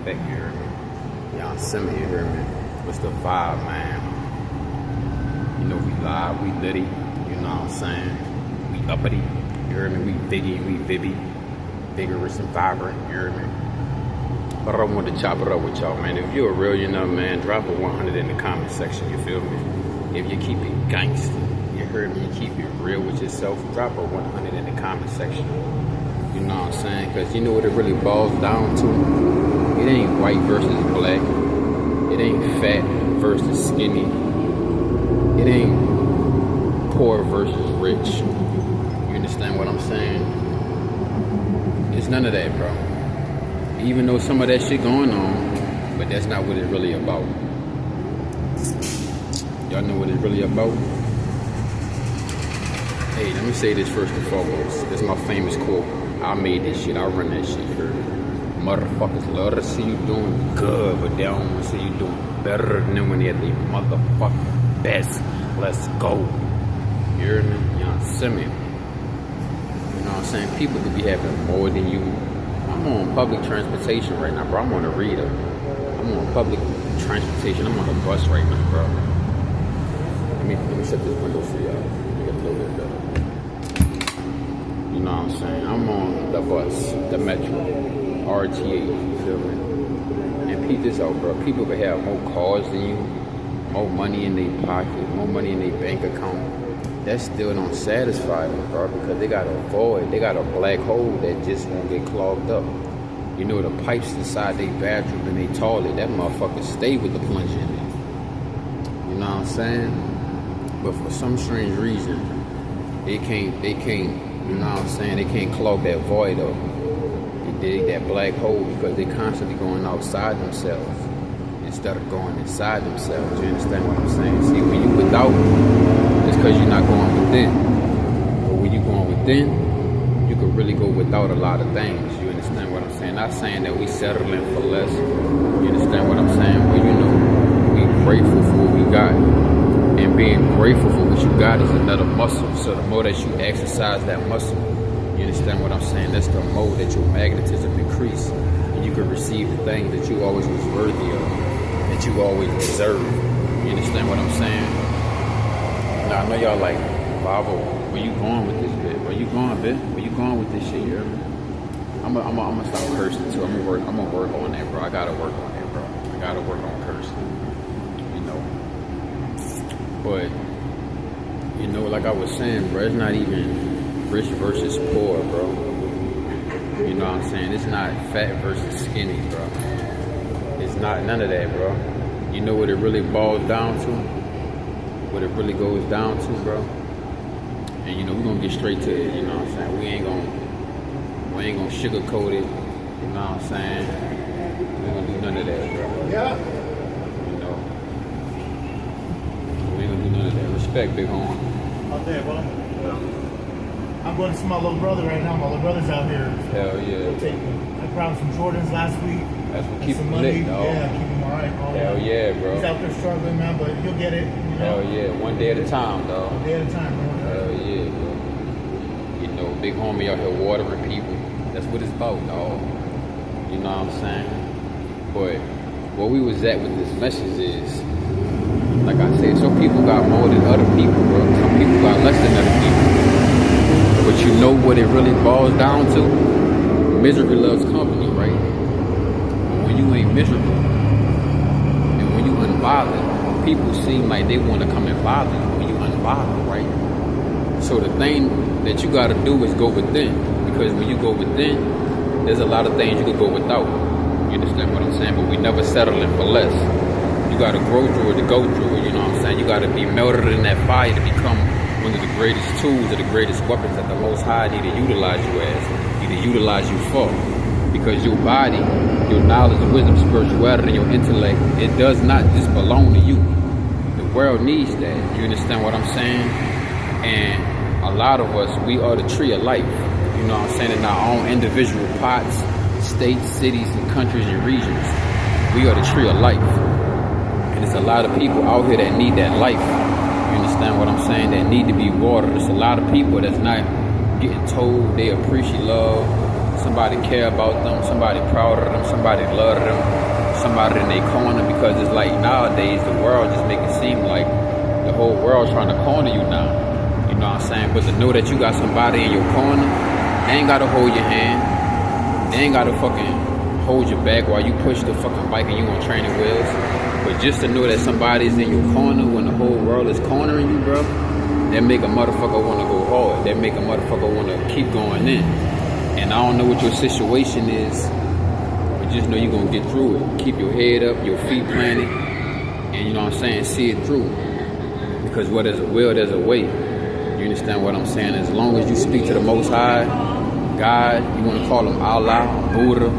respect, you hear me? Y'all send me, you hear me? What's the vibe, man? You know we live, we litty, you know what I'm saying? We uppity, you hear me? We biggie, we vibby, vigorous and vibrant, you hear me? But I want to chop it up with y'all, man. If you're a real, you know, man, drop a 100 in the comment section, you feel me? If you keep it gangster, you heard me, you keep it real with yourself, drop a 100 in the comment section. You know what I'm saying? Because you know what it really boils down to? It ain't white versus black. It ain't fat versus skinny. It ain't poor versus rich. You understand what I'm saying? It's none of that, bro. Even though some of that shit going on, but that's not what it's really about. Y'all know what it's really about? Hey, let me say this first and foremost. This is my famous quote. I made this shit. I run that shit here. Motherfuckers love to see you doing good, but they don't want to see you doing better than when they're the motherfucking best. Let's go. You hear me? Y'all see me? You know what I'm saying? People could be having more than you. I'm on public transportation right now, bro. I'm on a reader. I'm on public transportation. I'm on a bus right now, bro. Let me set this window for y'all. Make it a little bit better. You know what I'm saying? I'm on the bus, the metro, RTA, you feel me? And peep this out, bro. People could have more cars than you, more money in their pocket, more money in their bank account. That still don't satisfy them, bro, because they got a void, they got a black hole that just won't get clogged up. You know, the pipes inside their bathroom and they toilet, that motherfucker stay with the plunger in it. You know what I'm saying? But for some strange reason, they can't, you know what I'm saying, they can't clog that void up. They dig that black hole because they constantly going outside themselves instead of going inside themselves. You understand what I'm saying? See, when you without, it's because you're not going within. But when you're going within, you can really go without a lot of things. You understand what I'm saying? Not saying that we settling for less. You understand what I'm saying? But you know, we grateful for what we got. And being grateful for what you got is another muscle. So the more that you exercise that muscle, you understand what I'm saying? That's the more that your magnetism increase. And you can receive the things that you always was worthy of, that you always deserve. You understand what I'm saying? Now, I know y'all like, Babo, where you going with this bit? Where you going, bit? Where you going with this shit, you hear me? I'm gonna stop cursing too. I'm gonna work on that, bro. I gotta work on that, bro. I gotta work on cursing. You know. But, you know, like I was saying, bro, it's not even rich versus poor, bro. You know what I'm saying? It's not fat versus skinny, bro. It's not none of that, bro. You know what it really boils down to? What it really goes down to, bro? And you know, we're gonna get straight to it, you know what I'm saying? We ain't gonna sugarcoat it, you know what I'm saying? We ain't gonna do none of that, bro. Yeah. You know. We ain't gonna do none of that. Respect, big homie. Out there, bro. I'm going to see my little brother right now. My little brother's out here. Hell yeah. I grabbed some Jordans last week. That's what and keep some him money. lit, dog. Yeah, keep him alright. Hell yeah, bro. He's out there struggling, man, but he'll get it. You know? Hell yeah. One day at a time, dog. One day at a time, bro. Hell yeah, bro. You know, big homie out here watering people. That's what it's about, dog. You know what I'm saying? But where we was at with this message is, like I said, some people got more than other people, bro. Some people got less than other people. But you know what it really boils down to? Misery loves company, right? But when you ain't miserable, and when you unbothered, people seem like they want to come and bother you when you unbothered, right? So the thing that you got to do is go within. Because when you go within, there's a lot of things you could go without. You understand what I'm saying? But we never settling for less. You got to grow through it to go through it, you know what I'm saying? You got to be melted in that fire to become one of the greatest tools or the greatest weapons that the Most High need to utilize you as, need to utilize you for. Because your body, your knowledge, wisdom, spirituality, your intellect, it does not just belong to you. The world needs that. You understand what I'm saying? And a lot of us, we are the tree of life. You know what I'm saying? In our own individual pots, states, cities, and countries and regions. We are the tree of life. And there's a lot of people out here that need that life. You understand what I'm saying? That need to be watered. There's a lot of people that's not getting told they appreciate love, somebody care about them, somebody proud of them, somebody love them, somebody in their corner, because it's like nowadays the world just make it seem like the whole world's trying to corner you now. You know what I'm saying? But to know that you got somebody in your corner, they ain't gotta hold your hand. They ain't gotta fucking hold your back while you push the fucking bike and you on training wheels. But just to know that somebody's in your corner when the whole world is cornering you, bro, that make a motherfucker wanna go hard. That make a motherfucker wanna keep going in. And I don't know what your situation is, but just know you're gonna get through it. Keep your head up, your feet planted, and you know what I'm saying, see it through. Because where there's a will, there's a way. You understand what I'm saying? As long as you speak to the Most High, God, you want to call him Allah, Buddha,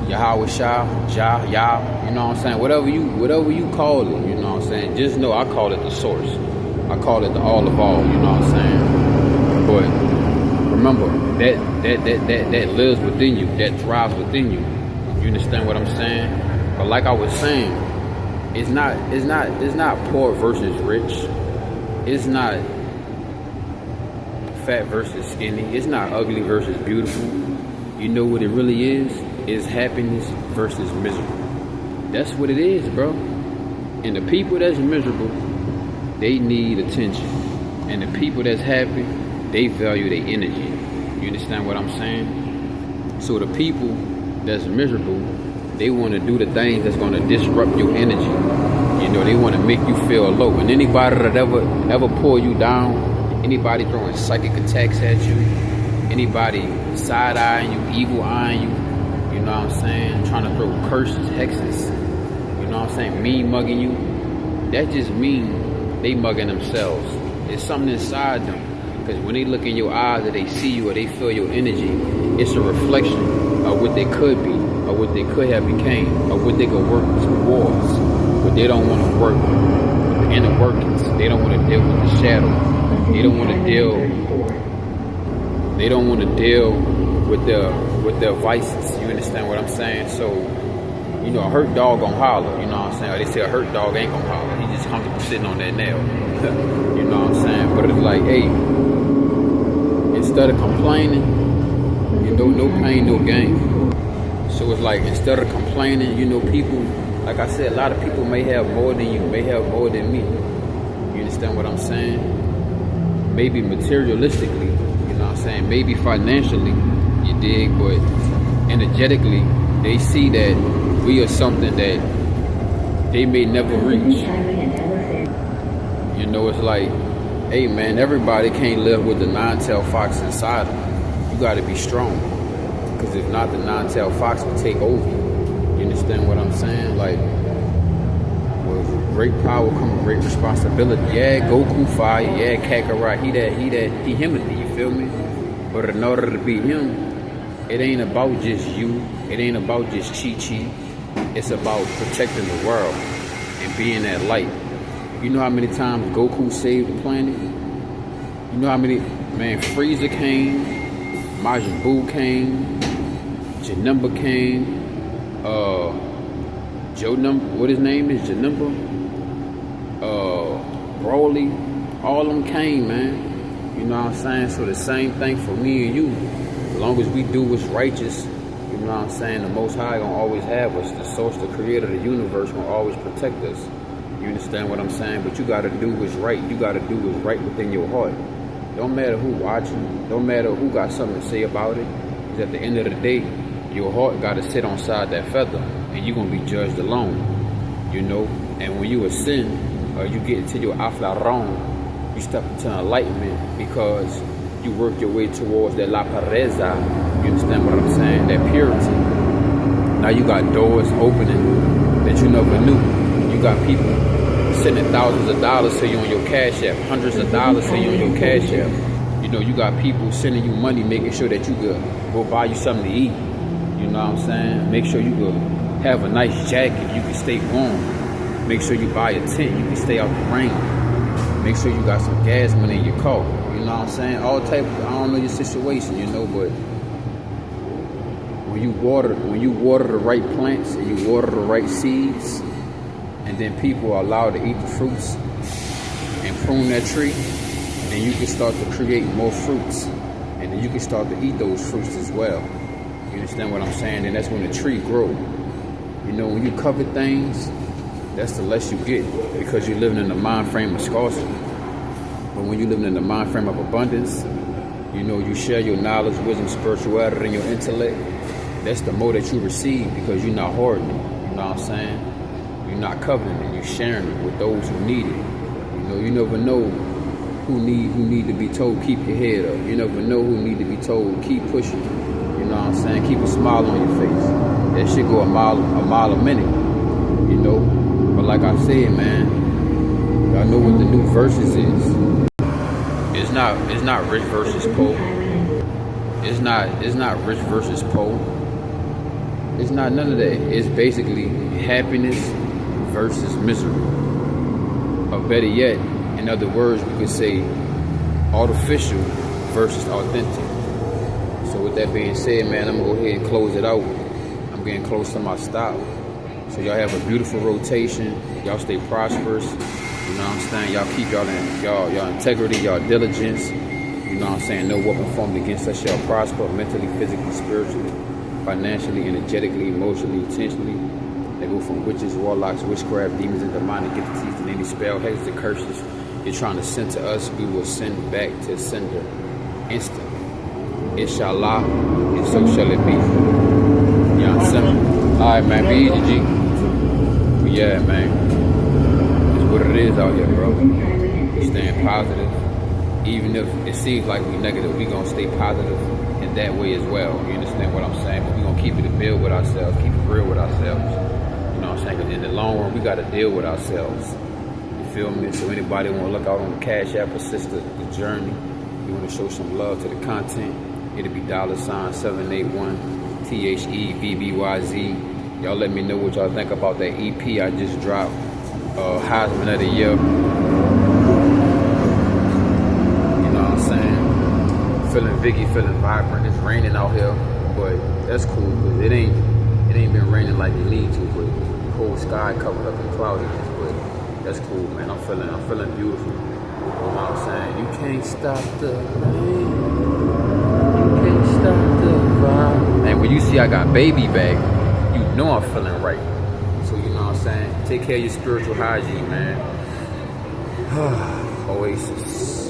Yahweh Shah, Jah, Yah, you know what I'm saying? Whatever you call it, you know what I'm saying? Just know I call it the source. I call it the all of all, you know what I'm saying? But remember, that lives within you, that thrives within you. You understand what I'm saying? But like I was saying, it's not poor versus rich. It's not fat versus skinny. It's not ugly versus beautiful. You know what it really is? It's happiness versus miserable. That's what it is, bro. And the people that's miserable, they need attention. And the people that's happy, they value their energy. You understand what I'm saying? So the people that's miserable, they want to do the things that's going to disrupt your energy. You know, they want to make you feel low. And anybody that ever pull you down, anybody throwing psychic attacks at you, anybody side-eyeing you, evil-eyeing you, you know what I'm saying, trying to throw curses, hexes, you know what I'm saying, mean-mugging you, that just means they mugging themselves. There's something inside them. Because when they look in your eyes or they see you or they feel your energy, it's a reflection of what they could be, or what they could have became, or what they could work towards. But they don't want to work with the inner workings. They don't want to deal with the shadow. They don't want to deal with their vices. You understand what I'm saying? So, you know, a hurt dog gonna holler, you know what I'm saying? Or they say a hurt dog ain't gonna holler. He just comfortable sitting on that nail. You know what I'm saying? But it's like, hey, instead of complaining, you know, no pain, no gain. So it's like, instead of complaining, you know, people, like I said, a lot of people may have more than you, may have more than me. You understand what I'm saying? Maybe materialistically, you know what I'm saying? Maybe financially, you dig, but energetically, they see that we are something that they may never reach. You know, it's like, hey man, everybody can't live with the nine-tailed fox inside them. You gotta be strong. Because if not, the nine-tailed fox will take over. You understand what I'm saying? Like, with great power comes great responsibility. Yeah, Goku fire, yeah, Kakarot, he him, you feel me? But in order to be him, it ain't about just you. It ain't about just Chi-Chi. It's about protecting the world and being that light. You know how many times Goku saved the planet? You know how many, man, Frieza came, Majin Buu came, Janemba came, what his name is, Janemba, Broly, all of them came, man. You know what I'm saying? So the same thing for me and you. As long as we do what's righteous, you know what I'm saying, the Most High gonna always have us. The source, the creator of the universe gonna always protect us. You understand what I'm saying? But you gotta do what's right. You gotta do what's right within your heart. Don't matter who watching. Don't matter who got something to say about it. Because at the end of the day, your heart gotta sit on side that feather, and you're gonna be judged alone. You know? And when you ascend, or you get into your aflaron, you step into enlightenment because you work your way towards that la pareza. You understand what I'm saying? That purity. Now you got doors opening that you never knew. You got people sending thousands of dollars to you on your Cash App, hundreds of dollars to you on your Cash App. You know, you got people sending you money, making sure that you could go buy you something to eat. You know what I'm saying? Make sure you could have a nice jacket, you can stay warm. Make sure you buy a tent, you can stay out the rain. Make sure you got some gas money in your car. You know what I'm saying? All type of, I don't know your situation, you know, but when you water the right plants and you water the right seeds, and then people are allowed to eat the fruits and prune that tree, then you can start to create more fruits, and then you can start to eat those fruits as well. You understand what I'm saying? And that's when the tree grow. You know, when you cover things, that's the less you get, because you're living in the mind frame of scarcity. But when you're living in the mind frame of abundance, you know, you share your knowledge, wisdom, spirituality, and your intellect. That's the more that you receive, because you're not hoarding it. You know what I'm saying? You're not coveting it. You're sharing it with those who need it. You know, you never know who need to be told keep your head up. You never know who need to be told keep pushing. You know what I'm saying? Keep a smile on your face. That shit go a mile a minute. You know. But like I said, man, y'all know what the new verses is. It's not rich versus poor. It's not rich versus poor. It's not none of that. It's basically happiness versus misery. Or better yet, in other words, we could say artificial versus authentic. So with that being said, man, I'm gonna go ahead and close it out. I'm getting close to my stop. So y'all have a beautiful rotation. Y'all stay prosperous. You know what I'm saying? Y'all keep y'all integrity, y'all diligence. You know what I'm saying? No weapon formed against us shall prosper, mentally, physically, spiritually, financially, energetically, emotionally, intentionally. They go from witches, warlocks, witchcraft, demons, and demonic entities, and any spell, hexes, and curses you're trying to send to us, we will send back to sender instantly. Inshallah, and so shall it be. You know what I'm saying? Alright, man, be easy, G. But yeah, man. It's what it is out here, bro. We staying positive. Even if it seems like we negative, we gonna stay positive in that way as well. You understand what I'm saying? But we gonna keep it a bill with ourselves, keep it real with ourselves. You know what I'm saying? Because in the long run, we gotta deal with ourselves. You feel me? So anybody wanna look out on the Cash App, assist the journey, you wanna show some love to the content, it'll be $781 THEVBYZ. Y'all let me know what y'all think about that EP I just dropped. Heisman of the Year. Feeling Vicky, feeling vibrant. It's raining out here, but that's cool because it ain't been raining like it need to. But the whole sky covered up in cloudiness, but that's cool, man. I'm feeling beautiful. You know what I'm saying? You can't stop the rain. You can't stop the vibe. And when you see I got baby back, you know I'm feeling right. So you know what I'm saying? Take care of your spiritual hygiene, man. Oasis.